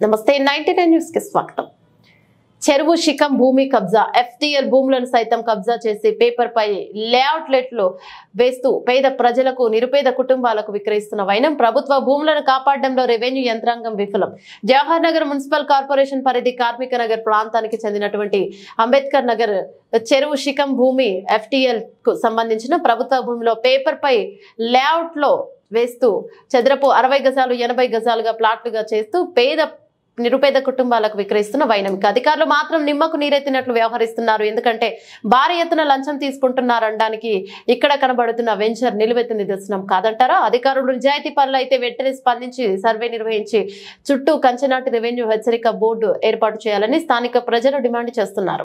నమస్తే 99 న్యూస్ కి స్వాగతం. చెరువు శిఖం భూమి కబ్జా FTL భూములను సైతం కబ్జా చేసి పేపర్ పై లేఅవుట్లెట్లు వేస్తూ పేద ప్రజలకు నిరుపేద కుటుంబాలకు విక్రయిస్తున్న వైనం ప్రభుత్వ భూములను కాపాడడంలో రెవెన్యూ యంత్రాంగం విఫలం. జవహర్ నగర్ మున్సిపల్ కార్పొరేషన్ పరిధి కార్మిక నగర్ ప్రాంతానికి చెందినటువంటి అంబేద్కర్ నగర్ చెరువు శిఖం భూమి FTL కు సంబంధించిన ప్రభుత్వ భూమిలో పేపర్ పై లేఅవుట్ లో వేస్తూ చదరపు 60 గజాలు 80 గజాలుగా ప్లాట్లుగా చేస్తూ నిరుపేద కుటుంబాలకు విక్రయిస్తున్న వైనం. అధికారులు మాత్రం నిమ్మకు నీరెత్తినట్లు వ్యవహరిస్తున్నారు. ఎందుకంటే భారీ ఎత్తున లంచం తీసుకుంటున్నారనడానికి ఇక్కడ కనబడుతున్న వెంచర్ నిలువెత్తు నిదర్శనం కాదంటారా? అధికారులు నిజాయితీ పనులు అయితే వెంటనే స్పందించి సర్వే నిర్వహించి చుట్టూ కంచెనాటి రెవెన్యూ హెచ్చరిక బోర్డు ఏర్పాటు చేయాలని స్థానిక ప్రజలు డిమాండ్ చేస్తున్నారు.